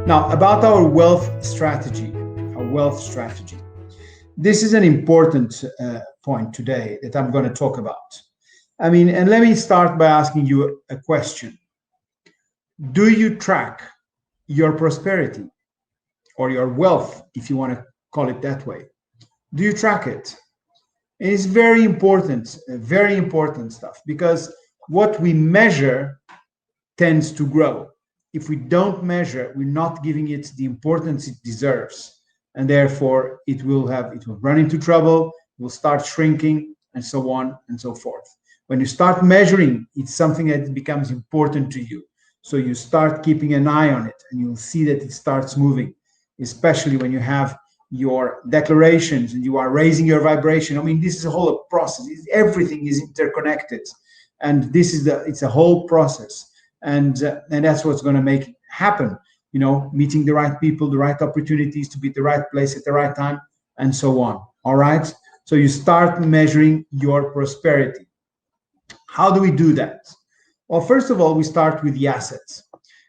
Now, about our wealth strategy, This is an important point today that I'm going to talk about. And let me start by asking you a question. Do you track your prosperity or your wealth, if you want to call it that way? Do you track it? And it's very important stuff, because what we measure tends to grow. If we don't measure, we're not giving it the importance it deserves. And therefore, it will run into trouble, will start shrinking, and so on and so forth. When you start measuring, it's something that becomes important to you. So you start keeping an eye on it, and you'll see that it starts moving, especially when you have your declarations and you are raising your vibration. This is a whole process. Everything is interconnected, and it's a whole process. And that's what's going to make it happen. Meeting the right people, the right opportunities to be at the right place at the right time, and so on. All right. So you start measuring your prosperity. How do we do that? Well, first of all, we start with the assets.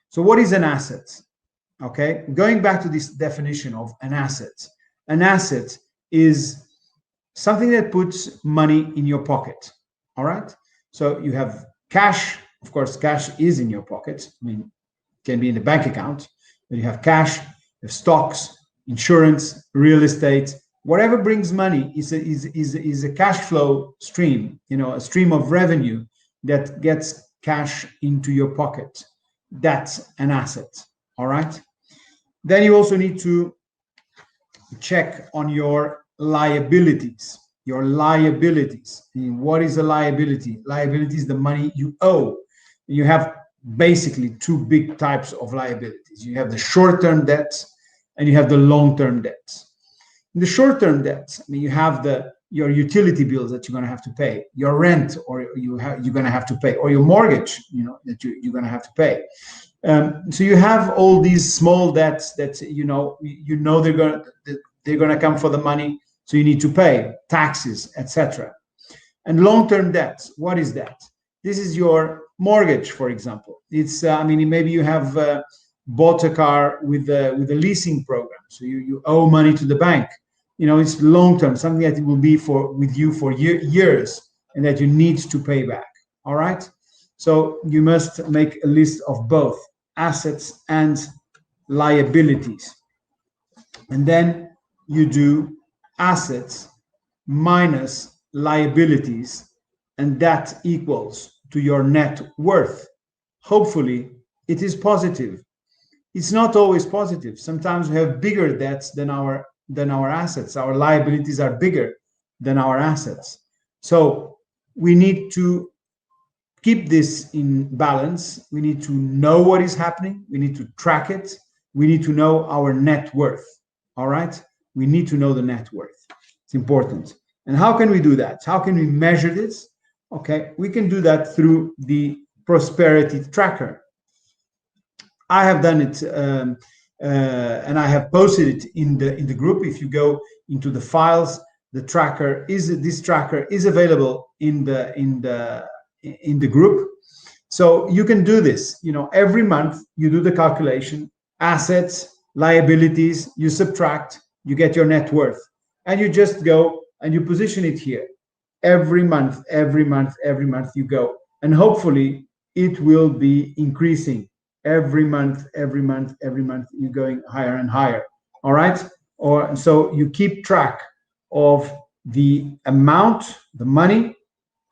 So what is an asset? Okay. Going back to this definition of an asset is something that puts money in your pocket. All right. So you have cash. Of course, cash is in your pocket. It can be in the bank account, but you have cash, you have stocks, insurance, real estate, whatever brings money is a cash flow stream, a stream of revenue that gets cash into your pocket. That's an asset. All right. Then you also need to check on your liabilities. What is a liability? Liability is the money you owe. You have basically two big types of liabilities. You have the short-term debts and you have the long-term debts. In the short-term debts, you have your utility bills that you're going to have to pay, your rent, or you're going to have to pay, or your mortgage, that you're going to have to pay. So you have all these small debts that they're going to come for the money, so you need to pay taxes, etc. And long-term debts, what is that? This is your mortgage, for example. It's maybe you have bought a car with a leasing program, so you owe money to the bank. It's long-term, something that it will be with you for years, and that you need to pay back. All right. So you must make a list of both assets and liabilities, and then you do assets minus liabilities, and that equals to your net worth. Hopefully it is positive. It's not always positive. Sometimes we have bigger debts than our assets. Our liabilities are bigger than our assets. So we need to keep this in balance. We need to know what is happening. We need to track it. We need to know our net worth. All right. We need to know the net worth. It's important. And how can we do that? How can we measure this? Okay, we can do that through the prosperity tracker. I have done it, and I have posted it in the group. If you go into the files, this tracker is available in the group. So you can do this. Every month you do the calculation, assets, liabilities, you subtract, you get your net worth, and you just go and you position it here. Every month you go, and hopefully it will be increasing every month. You're going higher and higher. All right. So you keep track of the amount, the money,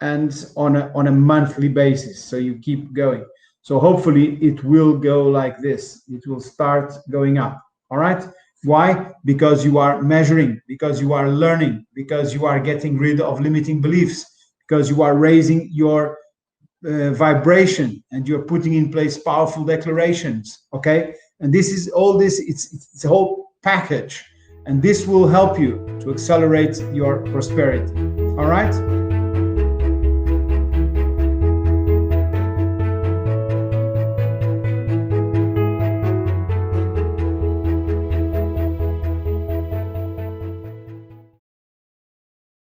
and on a monthly basis. So you keep going. So hopefully it will go like this. It will start going up. All right. Why? Because you are measuring, because you are learning, because you are getting rid of limiting beliefs, because you are raising your vibration, and you're putting in place powerful declarations. Okay. And this is all this, it's a whole package, and this will help you to accelerate your prosperity. All right.